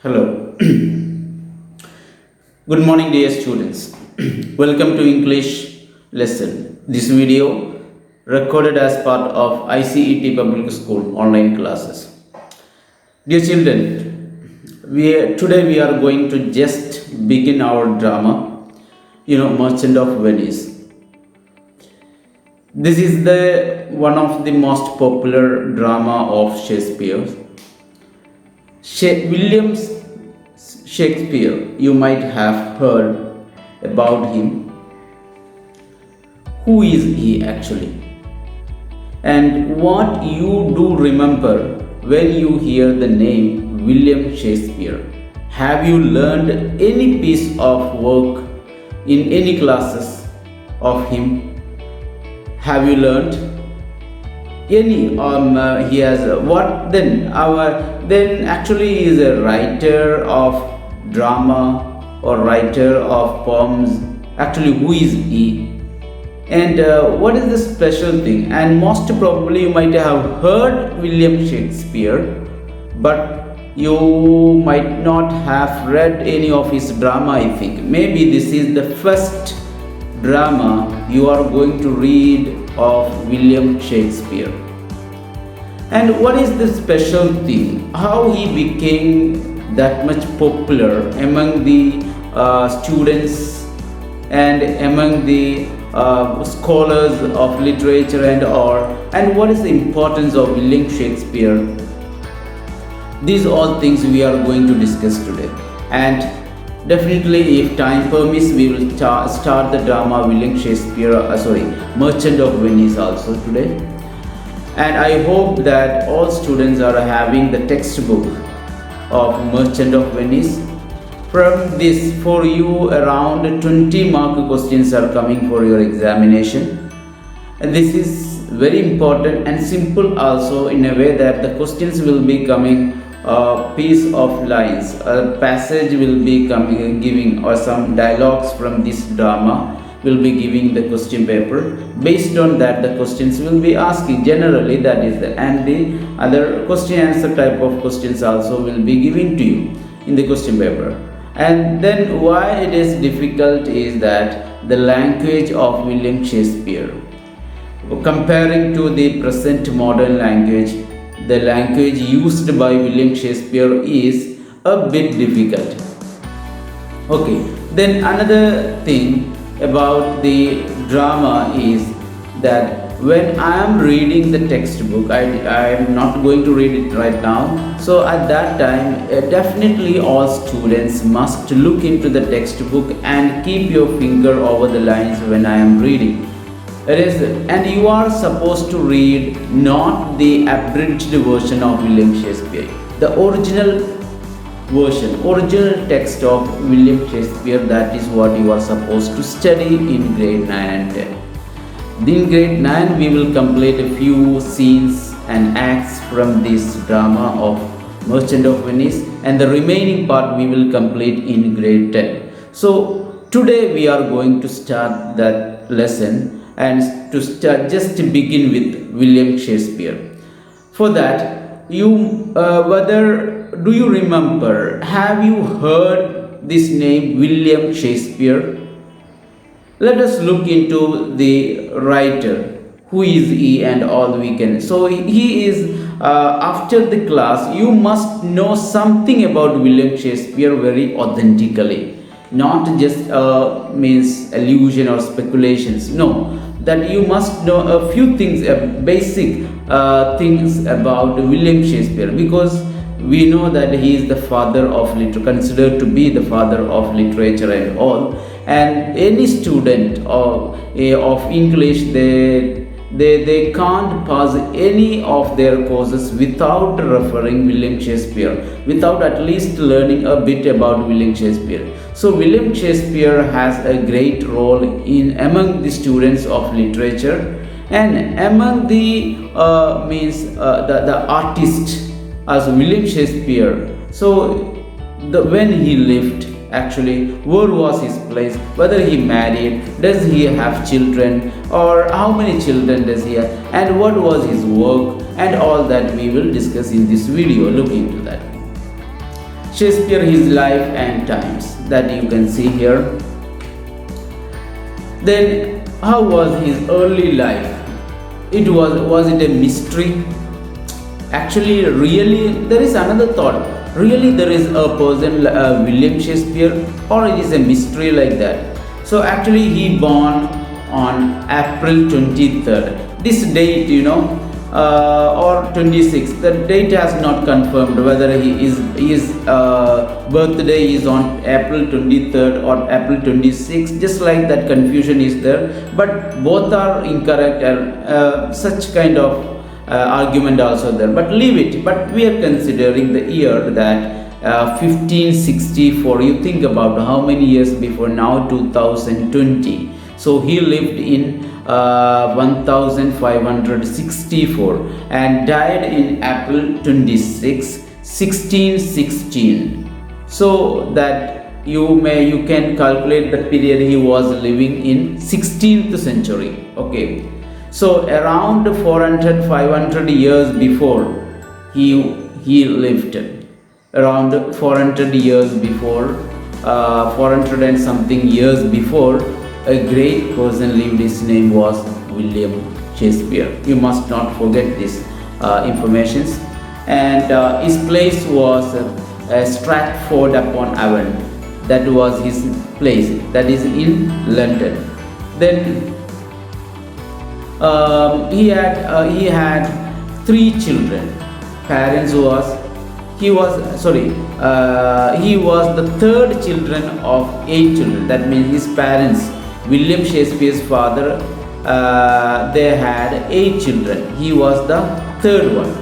Hello. Good morning, dear students. Welcome to English lesson. This video recorded as part of ICET Public School online classes. Dear children, today we are going to just begin our drama, Merchant of Venice. This is the one of the most popular drama of Shakespeare. William Shakespeare, you might have heard about him. Who is he actually? And what you do remember when you hear the name William Shakespeare? Have you learned any piece of work in any classes of him? Have you learned any? He has what then? Then actually he is a writer of drama or writer of poems. Actually, who is he? And what is the special thing? And most probably you might have heard William Shakespeare, but you might not have read any of his drama. I think maybe this is the first drama you are going to read of William Shakespeare. And what is the special thing? How he became that much popular among the students and among the scholars of literature and all, and what is the importance of William Shakespeare? These all things we are going to discuss today. And definitely, if time permits, we will start the drama Merchant of Venice also today. And I hope that all students are having the textbook of Merchant of Venice. From this, for you, around 20 mark questions are coming for your examination. And this is very important and simple also, in a way that the questions will be coming a piece of lines, a passage will be coming, giving, or some dialogues from this drama will be giving the question paper. Based on that, the questions will be asking generally, that is the, and the other question answer type of questions also will be given to you in the question paper. And then why it is difficult is that the language of William Shakespeare, comparing to the present modern language, the language used by William Shakespeare is a bit difficult. Okay, then another thing about the drama is that when I am reading the textbook, I am not going to read it right now. So at that time, definitely all students must look into the textbook and keep your finger over the lines when I am reading. And you are supposed to read not the abridged version of William Shakespeare, the original version, original text of William Shakespeare. That is what you are supposed to study in grade 9 and 10. In grade 9, we will complete a few scenes and acts from this drama of Merchant of Venice, and the remaining part we will complete in grade 10. So today we are going to start that lesson, and to start, just to begin with William Shakespeare. For that, do you remember, have you heard this name William Shakespeare? Let us look into the writer. Who is he and all we can. So he is, after the class, you must know something about William Shakespeare very authentically. Not just means illusion or speculations. No, that you must know a few things, basic things about William Shakespeare, because we know that he is the father of literature, considered to be the father of literature and all. And any student of English, they can't pass any of their courses without referring William Shakespeare, without at least learning a bit about William Shakespeare. So William Shakespeare has a great role among the students of literature, and among the the artist as William Shakespeare. So when he lived, actually, where was his place, whether he married, does he have children, or how many children does he have, and what was his work, and all that we will discuss in this video. Look into that. Shakespeare, his life and times, that you can see here. Then how was his early life? Was it a mystery? Actually, really, there is another thought. Really, there is a person, William Shakespeare, or it is a mystery like that. So actually, he born on April 23rd. This date, or 26th. The date has not confirmed whether his birthday is on April 23rd or April 26th. Just like that, confusion is there. But both are incorrect, and such kind of argument also there. But leave it. But we are considering the year that 1564. You think about how many years before now, 2020. So he lived in 1564 and died in April 26, 1616. So that you can calculate the period he was living in 16th century. Okay. So around 500 years before he lived. Around 400 years before, 400 and something years before, a great person lived. His name was William Shakespeare. You must not forget this information. And his place was Stratford-upon-Avon. That was his place. That is in London. Then he had 3 children. He was the third children of 8 children. That means his parents, William Shakespeare's father, they had 8 children. He was the third one.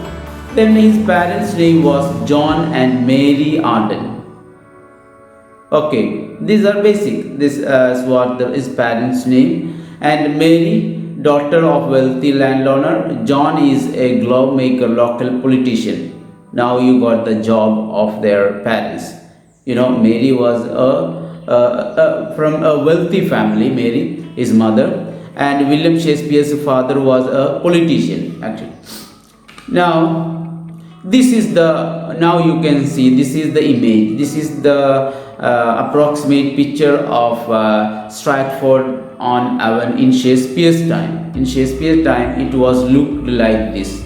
Then his parents' name was John and Mary Arden. Okay, these are basic. This is what his parents' name. And Mary, daughter of wealthy landowner. John is a glove maker, local politician. Now you got the job of their parents. Mary was from a wealthy family, Mary, his mother, and William Shakespeare's father was a politician, actually. Now you can see, this is the image. This is the approximate picture of Stratford-on-Avon in Shakespeare's time. In Shakespeare's time, it was looked like this.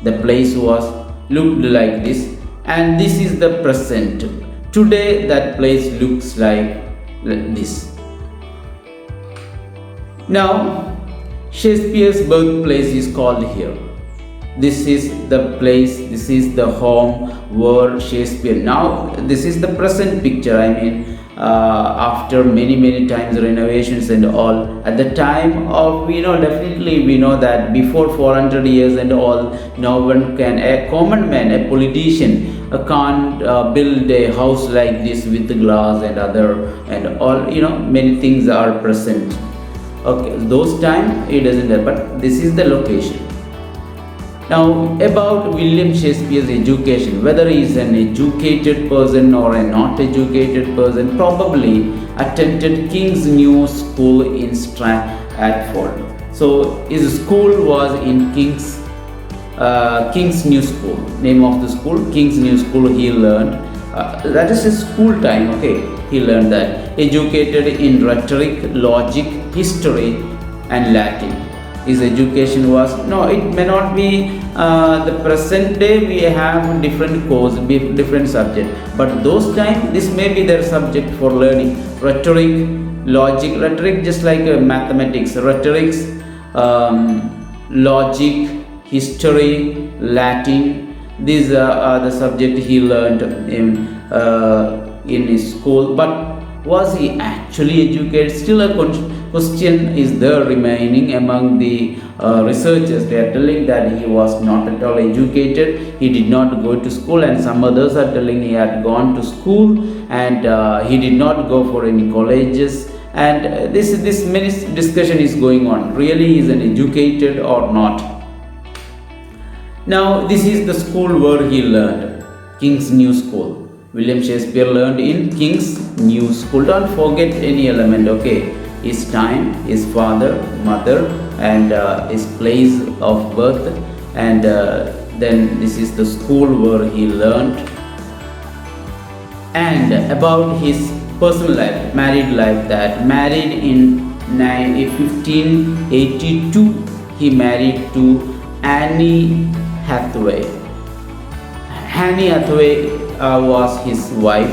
The place was looked like this, and this is the present. Today that place looks like this. Now Shakespeare's birthplace is called here. This is the place, this is the home where Shakespeare. Now this is the present picture. After many times renovations and all, at the time of, definitely we know that before 400 years and all, no one can, a common man, a politician, can't build a house like this with glass and all, many things are present. Okay, those time it doesn't have, but this is the location. Now about William Shakespeare's education, whether he is an educated person or a not educated person, probably attended King's New School in Stratford. So his school was in King's New School. Name of the school, King's New School. He learned that is his school time. Okay, he learned that. Educated in rhetoric, logic, history, and Latin. His education was, it may not be the present day. We have different course, different subject, but those time this may be their subject for learning. Rhetoric, logic, rhetoric just like mathematics, rhetorics, logic, history, Latin. These are the subject he learned in his school. But was he actually educated? Still a question is there remaining among the researchers. They are telling that he was not at all educated. He did not go to school, and some others are telling he had gone to school and he did not go for any colleges. And this many discussion is going on. Really, is an educated or not? Now this is the school where he learned, King's New School. William Shakespeare learned in King's New School. Don't forget any element, okay? His time, his father, mother, and his place of birth, and then this is the school where he learned. And about his personal life, married life, that married in 1582, he married to Annie Hathaway. Annie Hathaway was his wife,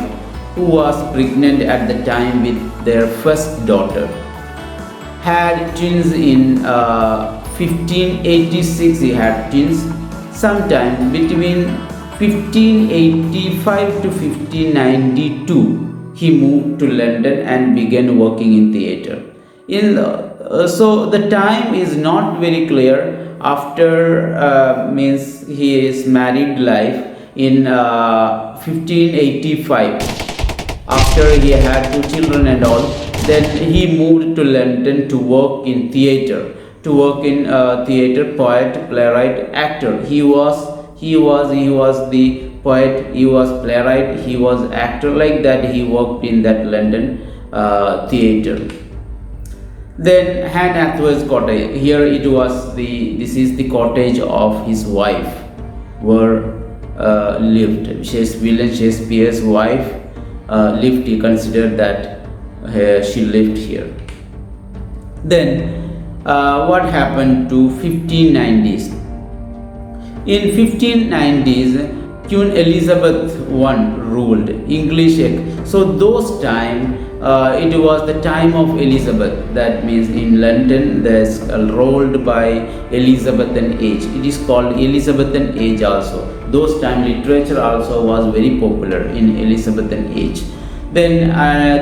who was pregnant at the time with their first daughter. Had twins in 1586, he had twins. Sometime between 1585 to 1592, he moved to London and began working in theatre. So the time is not very clear after means his married life in 1585. After he had two children and all, then he moved to London to work in theatre, theatre, poet, playwright, actor. He was the poet, he was playwright, he was actor, like that. He worked in that London theatre. Then Anne Hathaway's cottage. Here it was this is the cottage of his wife, where lived. William Shakespeare's wife lived. He considered that she lived here. Then what happened to 1590s? In 1590s, Queen Elizabeth I ruled English. So those time, it was the time of Elizabeth. That means in London, there's ruled by Elizabethan age. It is called Elizabethan age also. Those time literature also was very popular in Elizabethan age. Then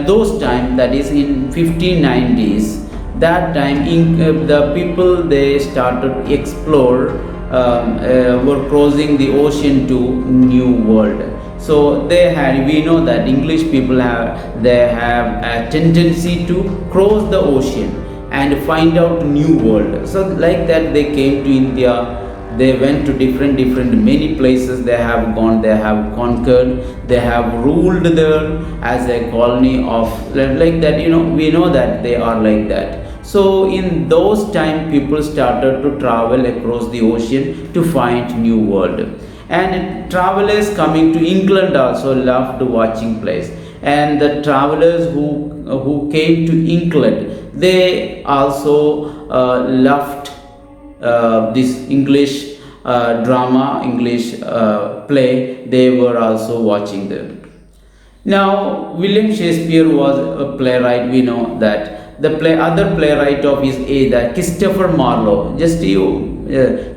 those time, that is in 1590s, that time the people, they started to explore, were crossing the ocean to New World. So we know that English people have a tendency to cross the ocean and find out New World. So like that, they came to India. They went to different many places. They have gone, they have conquered, they have ruled there as a colony of, like that, we know that they are like that. So in those time, people started to travel across the ocean to find New World. And travelers coming to England also loved watching plays. And the travelers who came to England, they also loved this English drama, English play. They were also watching them. Now, William Shakespeare was a playwright. We know that other playwright of his age, that Christopher Marlowe.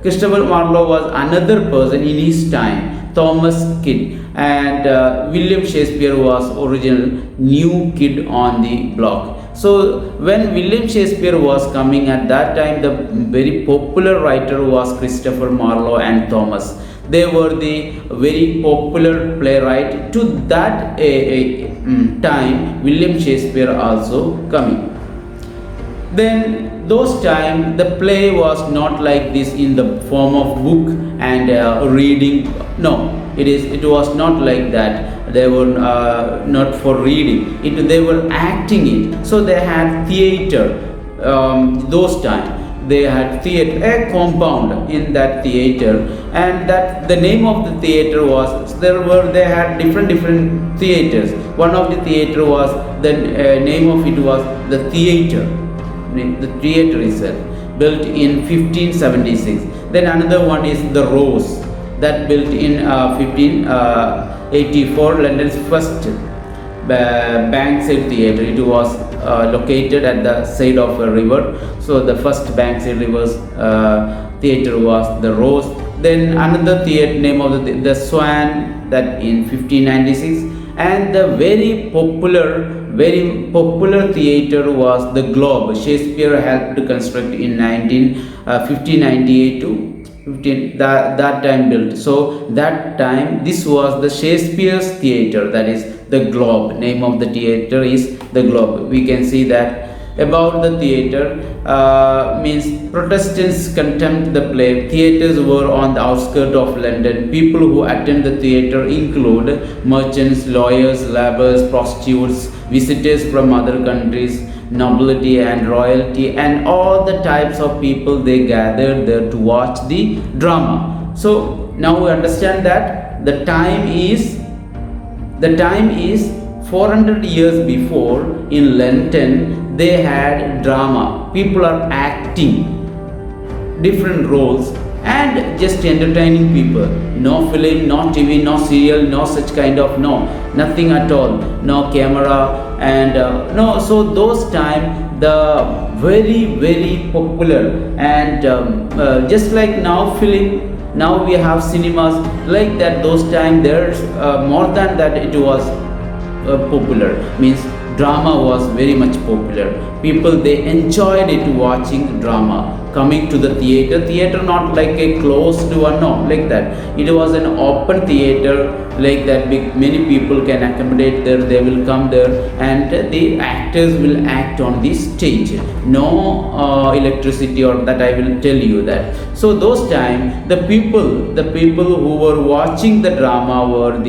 Christopher Marlowe was another person in his time, Thomas Kyd, and William Shakespeare was original new kid on the block. So when William Shakespeare was coming at that time, the very popular writer was Christopher Marlowe and Thomas. They were the very popular playwright. To that time, William Shakespeare also coming. Then those time, the play was not like this in the form of book and reading. No, it was not like that. They were not for reading it, they were acting it. So they had theater. Those time they had theater, a compound in that theater, and that the name of the theater was, they had different theaters. One of the theater was, the name of it was the theater. The theater itself, built in 1576. Then another one is the Rose, that built in 1584, London's first Bankside theatre. It was located at the side of a river. So the first Bankside River's theatre was the Rose. Then another theatre, name of the Swan, that in 1596. And the very popular theatre was the Globe. Shakespeare helped to construct in 1598 to 15, that time built. So that time, this was the Shakespeare's theatre, that is the Globe. Name of the theatre is the Globe. We can see that about the theatre, means Protestants contempt the play. Theatres were on the outskirts of London. People who attend the theatre include merchants, lawyers, labourers, prostitutes, visitors from other countries, nobility and royalty, and all the types of people. They gathered there to watch the drama. So now we understand that the time is The time is 400 years before. In London they had drama. People are acting different roles and just entertaining people. No film, no TV, no serial, no such kind of, no, nothing at all, no camera, and no. So those time the very popular, and just like now film, now we have cinemas like that. Those time there's more than that, it was popular, means drama was very much popular. People, they enjoyed it, watching drama, coming to the theater not like a closed one, no, like that. It was an open theater, like that. Many people can accommodate there, they will come there, and the actors will act on the stage. No electricity or that, I will tell you that. So those time the people who were watching the drama were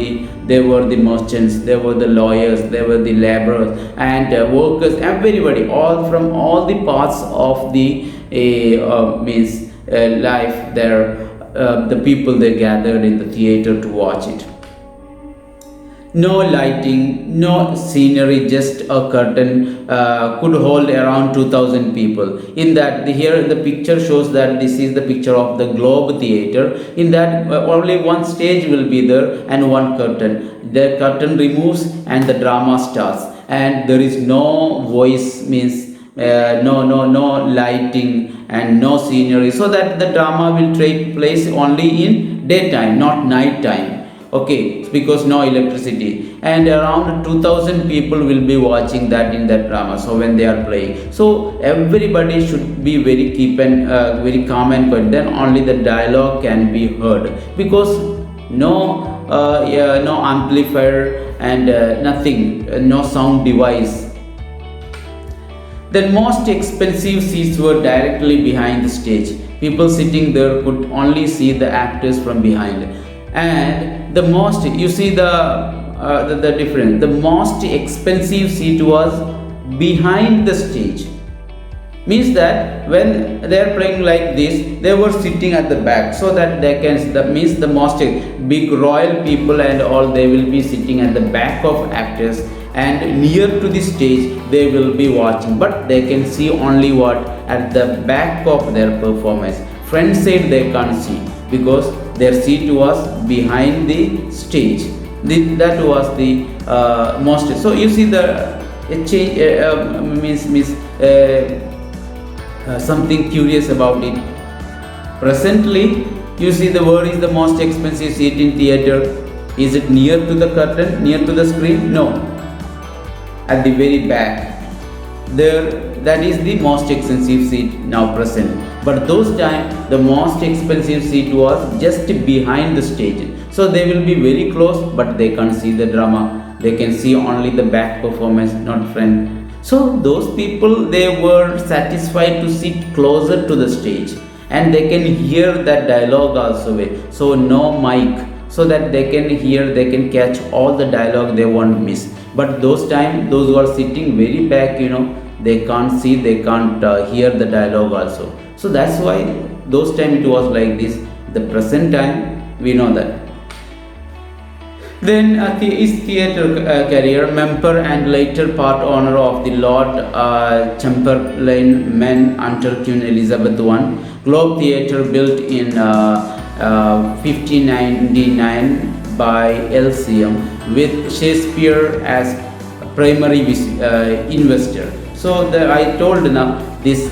they were the merchants, they were the lawyers, they were the laborers, and workers, everybody, all from all the parts of the life there. The people, they gathered in the theater to watch it. No lighting, no scenery, just a curtain could hold around 2000 people. In that, here the picture shows that this is the picture of the Globe Theatre. In that, only one stage will be there and one curtain. The curtain removes and the drama starts, and there is no voice, means no lighting and no scenery, so that the drama will take place only in daytime, not night time. Okay, because no electricity, and around 2000 people will be watching that in that drama. So when they are playing, so everybody should be very very calm and quiet. Then only the dialogue can be heard, because no amplifier and nothing, no sound device. The most expensive seats were directly behind the stage. People sitting there could only see the actors from behind. And the most, you see the difference. The most expensive seat was behind the stage. Means that when they are playing like this, they were sitting at the back, so that they can. That means the most big royal people and all, they will be sitting at the back of actors, and near to the stage they will be watching, but they can see only what at the back of their performance. Front side they can't see, because their seat was behind the stage. That was the most. So you see the change means something curious about it. Presently, you see the word is the most expensive seat in theater. Is it near to the curtain, near to the screen? No, at the very back there, that is the most expensive seat now present. But those time the most expensive seat was just behind the stage, so they will be very close, but they can't see the drama, they can see only the back performance, not front. So those people, they were satisfied to sit closer to the stage, and they can hear that dialogue also. So no mic, so that they can hear, they can catch all the dialogue, they won't miss. But those time, those who are sitting very back, they can't see, they can't hear the dialogue also. So that's why those time it was like this. The present time, we know that. Then his theatre career, member and later part owner of the Lord Chamberlain Men under Queen Elizabeth I. Globe Theatre built in 1599 by LCM with Shakespeare as primary investor. So I told now this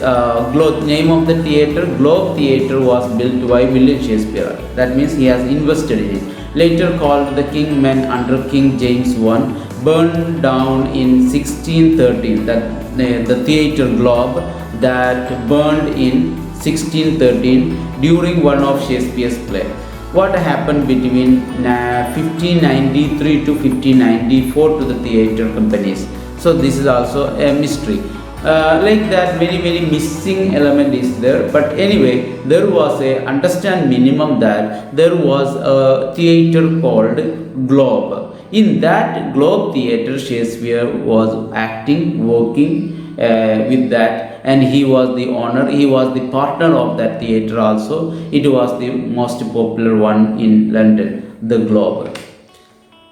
name of the theatre, Globe Theatre, was built by William Shakespeare. That means he has invested in it. Later called the King Men under King James I, burned down in 1613. That the theatre Globe that burned in 1613 during one of Shakespeare's play. What happened between 1593 to 1594 to the theatre companies? So this is also a mystery. Like that, very missing element is there. But anyway, there was a understand minimum that there was a theatre called Globe. In that Globe Theatre, Shakespeare was acting, working with that, and he was the owner, he was the partner of that theatre also. It was the most popular one in London, the Globe.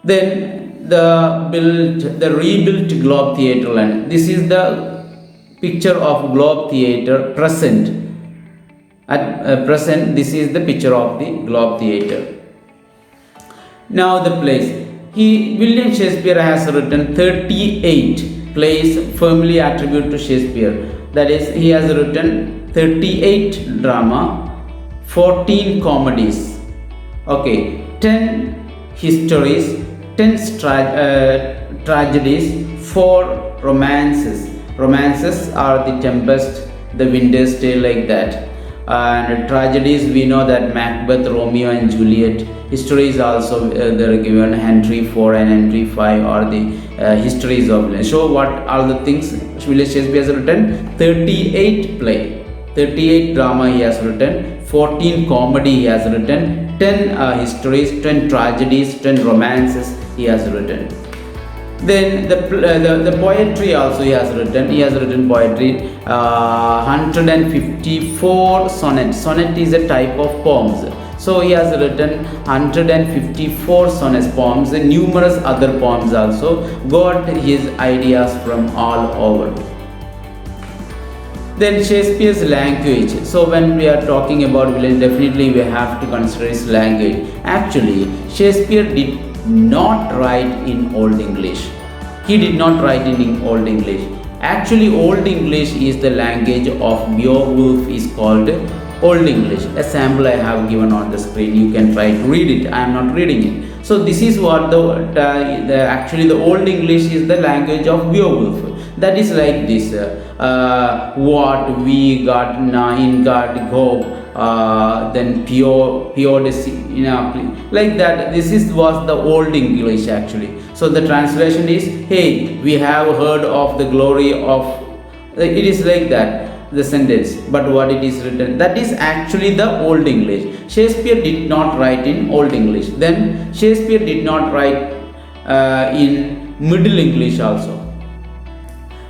Then the rebuilt Globe Theatre land. This is the picture of Globe Theatre present. At present, this is the picture of the Globe Theatre. Now the plays. William Shakespeare has written 38 plays firmly attributed to Shakespeare. That is, he has written 38 drama, 14 comedies, okay, 10 histories, 10 tragedies, 4 romances. Romances are The Tempest, The Winter's Tale, like that. And tragedies, we know that Macbeth, Romeo and Juliet. Histories also they're given, Henry 4 and Henry 5 are the histories of William. So what are the things William Shakespeare has written? 38 play, 38 drama he has written, 14 comedy he has written, 10 histories, 10 tragedies, 10 romances he has written. Then the poetry also he has written. He has written poetry, 154 sonnets. Sonnet is a type of poems. So he has written 154 sonnets, poems, and numerous other poems also. Got his ideas from all over. Then Shakespeare's language. So when we are talking about William, definitely we have to consider his language. Actually, Shakespeare did not write in Old English. He did not write in Old English. Actually, Old English is the language of Beowulf, is called Old English. A sample I have given on the screen. You can try to read it. I am not reading it. So this is what actually the Old English is the language of Beowulf. That is like this. What we got now in God go. Then pure like that. This was the Old English actually. So the translation is, hey, we have heard of the glory of, it is like that, the sentence. But what it is written, that is actually the Old English. Shakespeare did not write in Old English. Then Shakespeare did not write in Middle English also.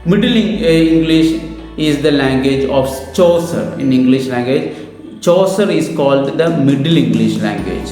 Middle English is the language of Chaucer. In English language, Chaucer is called the Middle English language.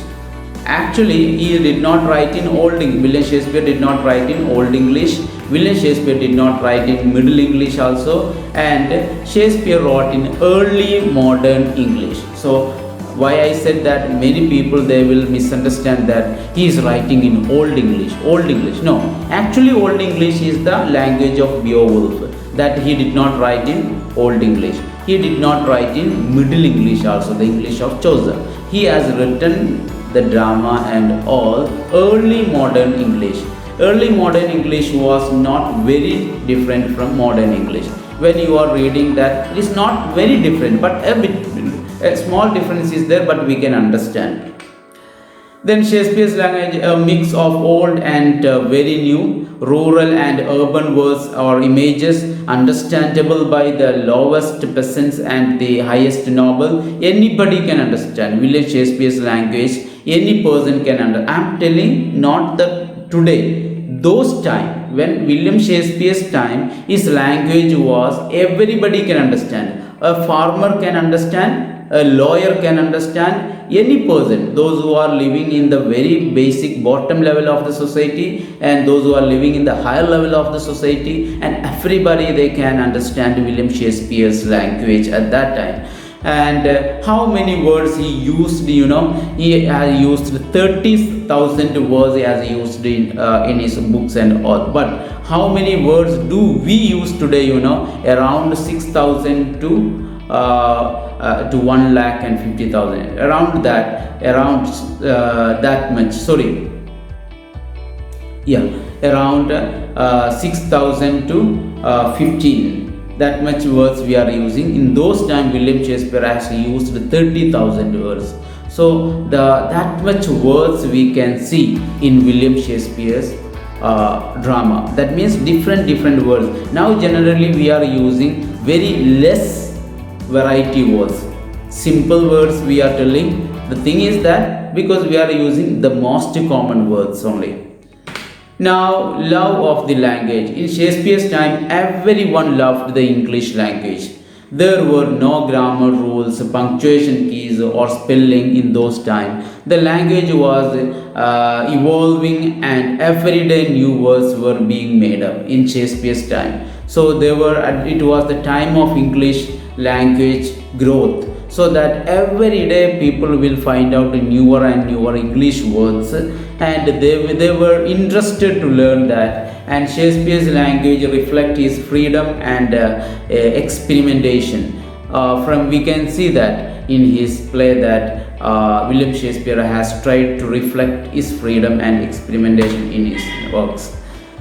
Actually, he did not write in Old English. William Shakespeare did not write in Old English. William Shakespeare did not write in Middle English also. And Shakespeare wrote in early modern English. So why I said that many people, they will misunderstand that he is writing in Old English. Old English. No. Actually, Old English is the language of Beowulf. That he did not write in Old English. He did not write in Middle English also, the English of Chaucer. He has written the drama and all early modern English. Early modern English was not very different from modern English. When you are reading that, it is not very different, but a small difference is there, but we can understand. Then Shakespeare's language, a mix of old and very new, rural and urban words or images, understandable by the lowest peasants and the highest noble. Anybody can understand William Shakespeare's language. Any person can understand. I am telling not the today. Those time, when William Shakespeare's time, his language was everybody can understand. A farmer can understand. A lawyer can understand, any person, those who are living in the very basic bottom level of the society and those who are living in the higher level of the society, and everybody, they can understand William Shakespeare's language at that time. And how many words he used, he has used 30,000 words he has used in his books and all. But how many words do we use today, around 6,000 to 1,50,000, around that much, sorry, yeah, around 6,000 to 15, that much words we are using. In those time, William Shakespeare actually used 30,000 words. So that much words we can see in William Shakespeare's drama. That means different words. Now generally we are using very less variety words, simple words we are telling. The thing is that because we are using the most common words only. Now, love of the language. In Shakespeare's time, everyone loved the English language. There were no grammar rules, punctuation keys, or spelling in those times. The language was evolving, and every day new words were being made up in Shakespeare's time. So it was the time of English language growth, so that every day people will find out newer and newer English words, and they were interested to learn that. And Shakespeare's language reflect his freedom and experimentation. From we can see that in his play that William Shakespeare has tried to reflect his freedom and experimentation in his works.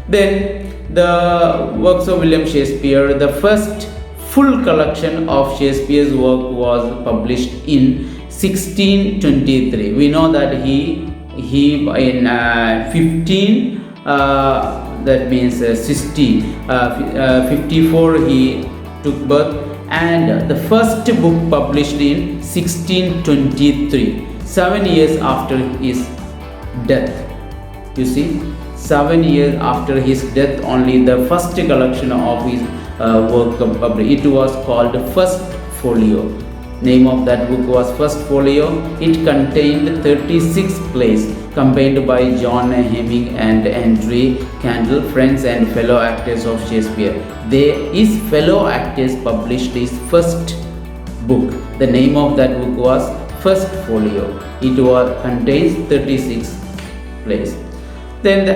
Then the works of William Shakespeare, the first full collection of Shakespeare's work was published in 1623. We know that he in 15 that means 54 he took birth, and the first book published in 1623, 7 years after his death. You see, 7 years after his death only the first collection of his work published. It was called First Folio. Name of that book was First Folio. It contained 36 plays combined by John Hemming and Henry Candle, friends and fellow actors of Shakespeare. His fellow actors published his first book. The name of that book was First Folio. It contains 36 plays. Then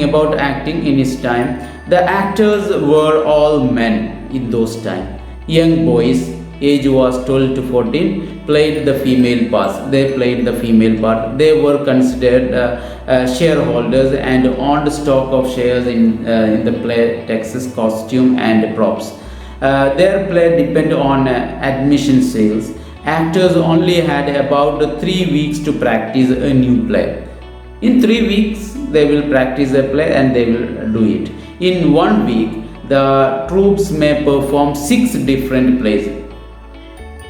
about acting in his time. The actors were all men in those times. Young boys, age was 12 to 14, played the female parts. They played the female part. They were considered shareholders and owned stock of shares in the play, Texas costume and props. Their play depended on admission sales. Actors only had about 3 weeks to practice a new play. In 3 weeks, they will practice a play and they will do it. In 1 week, the troops may perform 6 different plays.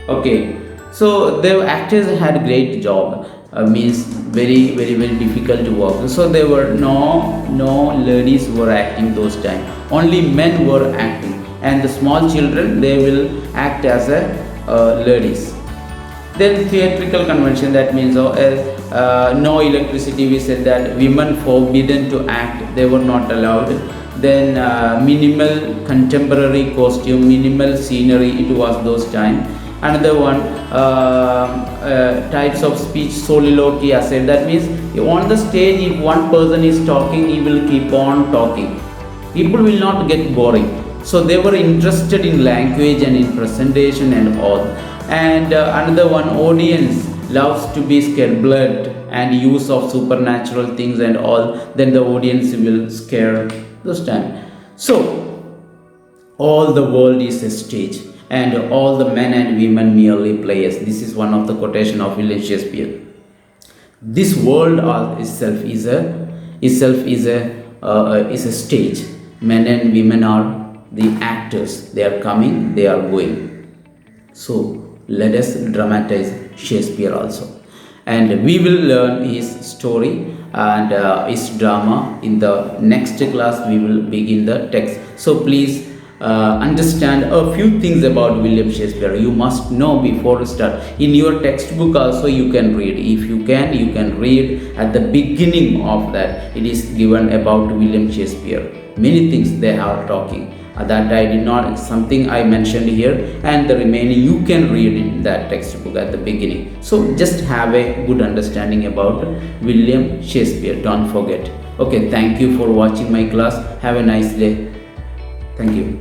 Okay, so the actors had great job. Means very difficult work. So there were no ladies were acting those time. Only men were acting, and the small children, they will act as ladies. Then theatrical convention, that means no electricity. We said that women forbidden to act, they were not allowed. Then minimal contemporary costume, minimal scenery, it was those time. Another one, types of speech, soliloquy. I said that means on the stage, if one person is talking, he will keep on talking. People will not get boring. So they were interested in language and in presentation and all. And another one, audience loves to be scared, blood and use of supernatural things and all. Then the audience will scare those time. So all the world is a stage, and all the men and women merely players. This is one of the quotation of William Shakespeare. This world itself is a stage. Men and women are the actors. They are coming, they are going. So let us dramatize Shakespeare also, and we will learn his story and his drama. In the next class, we will begin the text. So please understand a few things about William Shakespeare. You must know before start. In your textbook also you can read. If you can read at the beginning of that. It is given about William Shakespeare. Many things they are talking. That I did not, something I mentioned here, and the remaining you can read in that textbook at the beginning. So just have a good understanding about William Shakespeare. Don't forget. Okay, thank you for watching my class. Have a nice day. Thank you.